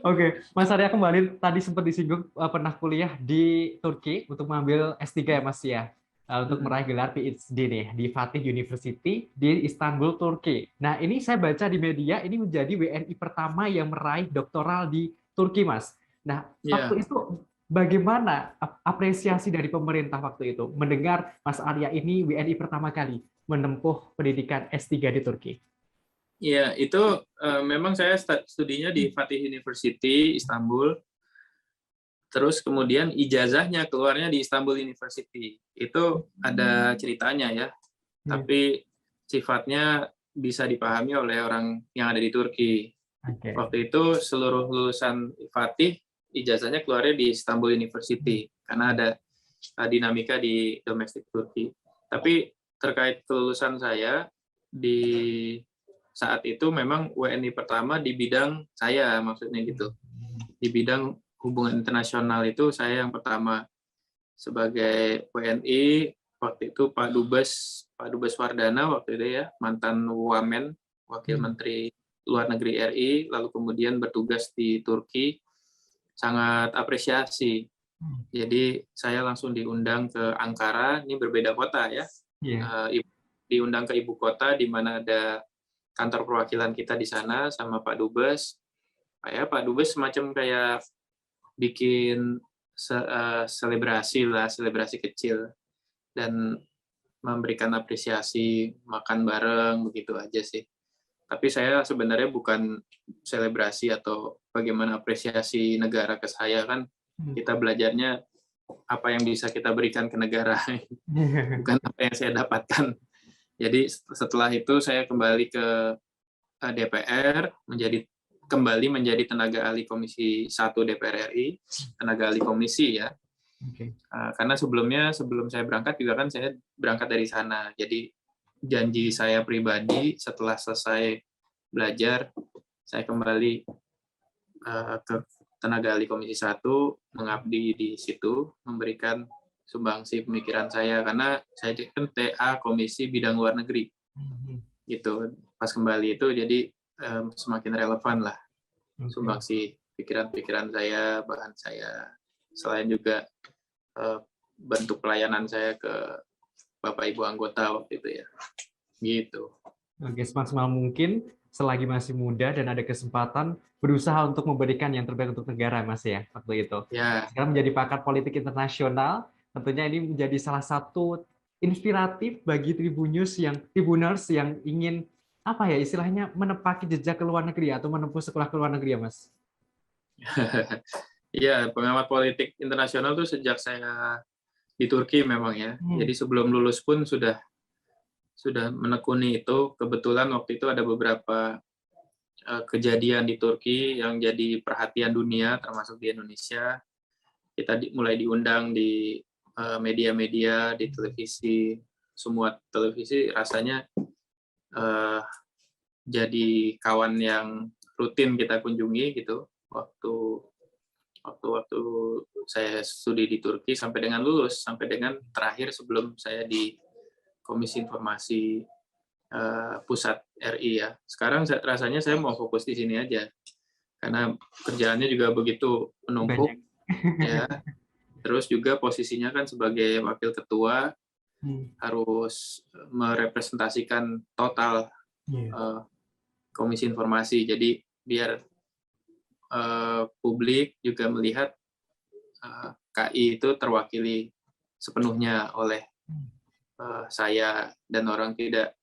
Oke, Mas Arya kembali tadi sempat disinggung pernah kuliah di Turki untuk mengambil S3 ya Mas ya. Untuk Mm-mm. meraih gelar PhD nih di Fatih University di Istanbul, Turki. Nah, ini saya baca di media ini menjadi WNI pertama yang meraih doktoral di Turki, Mas. Nah, Ya, waktu itu bagaimana apresiasi dari pemerintah waktu itu mendengar Mas Arya ini WNI pertama kali menempuh pendidikan S3 di Turki? ya itu memang saya studinya di Fatih University Istanbul. Terus kemudian ijazahnya keluarnya di Istanbul University. Itu ada ceritanya ya, Iya. tapi sifatnya bisa dipahami oleh orang yang ada di Turki. Oke. Waktu itu seluruh lulusan Fatih ijazahnya keluarnya di Istanbul University karena ada dinamika di domestik Turki. Tapi terkait kelulusan saya di saat itu memang WNI pertama di bidang saya, maksudnya gitu. Di bidang hubungan internasional itu saya yang pertama sebagai WNI. Waktu itu Pak Dubes Wardana waktu itu ya, mantan Wamen, Wakil Hmm. Menteri Luar Negeri RI, lalu kemudian bertugas di Turki, sangat apresiasi. Jadi saya langsung diundang ke Ankara, ini berbeda kota ya. Iya. Diundang ke ibu kota di mana ada kantor perwakilan kita di sana sama Pak Dubes. Pak Dubes semacam kayak bikin selebrasi lah, selebrasi kecil, dan memberikan apresiasi, makan bareng, begitu aja sih. Tapi saya sebenarnya bukan selebrasi atau bagaimana apresiasi negara ke saya, kan Hmm. kita belajarnya apa yang bisa kita berikan ke negara, bukan apa yang saya dapatkan. Jadi setelah itu saya kembali ke DPR, kembali menjadi tenaga ahli Komisi 1 DPR RI, tenaga ahli komisi ya. Oke. Karena sebelum saya berangkat juga kan saya berangkat dari sana. Jadi janji saya pribadi setelah selesai belajar, saya kembali ke tenaga ahli Komisi 1, mengabdi di situ, memberikan sumbangsi pemikiran saya, karena saya kan TA Komisi Bidang Luar Negeri. Hmm. Gitu. Pas kembali itu jadi semakin relevan lah Oke. sumbangsi pikiran-pikiran saya, bahan saya. Selain juga eh, bentuk pelayanan saya ke Bapak Ibu anggota waktu itu ya. Gitu. Oke, semaksimal mungkin selagi masih muda dan ada kesempatan berusaha untuk memberikan yang terbaik untuk negara, Mas ya, waktu itu. Ya, Sekarang menjadi pakar politik internasional, tentunya ini menjadi salah satu inspiratif bagi Tribuners yang ingin apa ya istilahnya menepaki jejak ke luar negeri atau menempuh sekolah ke luar negeri ya, Mas. iya, pengamat politik internasional tuh sejak saya di Turki memang ya. Hmm. Jadi sebelum lulus pun sudah menekuni itu. Kebetulan waktu itu ada beberapa kejadian di Turki yang jadi perhatian dunia, termasuk di Indonesia. Kita mulai diundang di media-media, di televisi, semua televisi rasanya uh, jadi kawan yang rutin kita kunjungi gitu waktu waktu waktu saya studi di Turki sampai dengan lulus, sampai dengan terakhir sebelum saya di Komisi Informasi Pusat RI ya. Sekarang rasanya saya mau fokus di sini aja karena kerjaannya juga begitu Banyak. menumpuk ya. Terus juga posisinya kan sebagai wakil ketua Hmm. harus merepresentasikan total Iya. uh, Komisi Informasi. Jadi biar publik juga melihat KI itu terwakili sepenuhnya oleh saya, dan orang tidak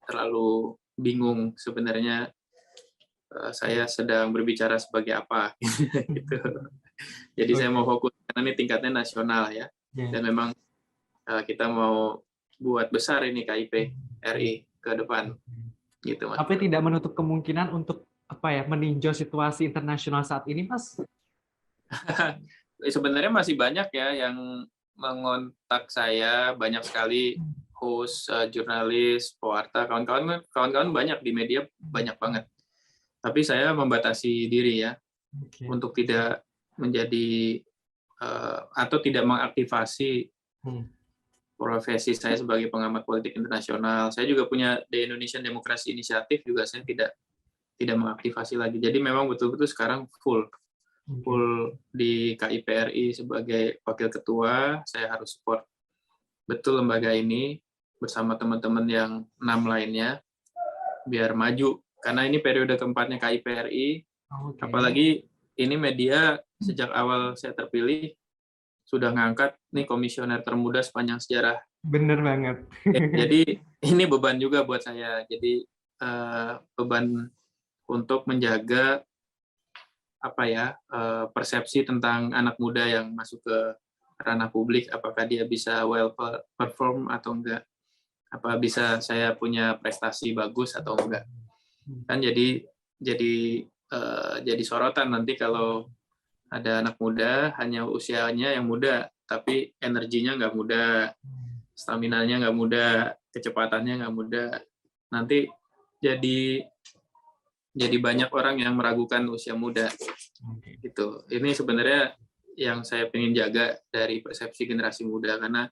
terlalu bingung sebenarnya saya sedang berbicara sebagai apa gitu. Jadi saya Oke. mau fokus karena ini tingkatnya nasional ya, Ya. dan memang kita mau buat besar ini KIP RI ke depan gitu Mas. Tapi tidak menutup kemungkinan untuk apa ya meninjau situasi internasional saat ini, Mas. Sebenarnya masih banyak ya yang mengontak saya, banyak sekali host, jurnalis, pewarta, kawan-kawan banyak di media, banyak banget. Tapi saya membatasi diri ya Oke. untuk tidak menjadi atau tidak mengaktifasi Hmm. profesi saya sebagai pengamat politik internasional. Saya juga punya The Indonesian Democracy Initiative, juga saya tidak tidak mengaktifasi lagi. Jadi memang betul-betul sekarang full di KIPRI sebagai wakil ketua. Saya harus support betul lembaga ini bersama teman-teman yang 6 lainnya biar maju. Karena ini periode keempatnya KIPRI, apalagi ini media sejak awal saya terpilih sudah ngangkat nih komisioner termuda sepanjang sejarah. Bener banget. Jadi ini beban juga buat saya. Jadi beban untuk menjaga persepsi tentang anak muda yang masuk ke ranah publik, apakah dia bisa well perform atau enggak, apa bisa saya punya prestasi bagus atau enggak. Kan jadi sorotan nanti kalau ada anak muda hanya usianya yang muda tapi energinya nggak muda, staminanya nggak muda, kecepatannya nggak muda, nanti jadi banyak orang yang meragukan usia muda. Gitu. Ini sebenarnya yang saya ingin jaga dari persepsi generasi muda, karena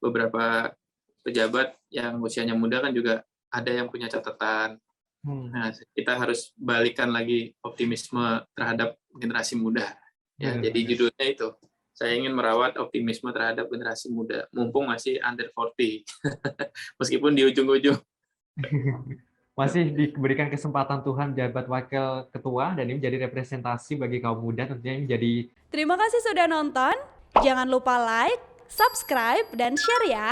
beberapa pejabat yang usianya muda kan juga ada yang punya catatan. Nah, kita harus balikan lagi optimisme terhadap generasi muda. Ya, jadi judulnya itu. Saya ingin merawat optimisme terhadap generasi muda, mumpung masih under 40. Meskipun di ujung-ujung. Masih diberikan kesempatan Tuhan jabat wakil ketua, dan ini menjadi representasi bagi kaum muda, tentunya menjadi. Terima kasih sudah nonton. Jangan lupa like, subscribe, dan share ya.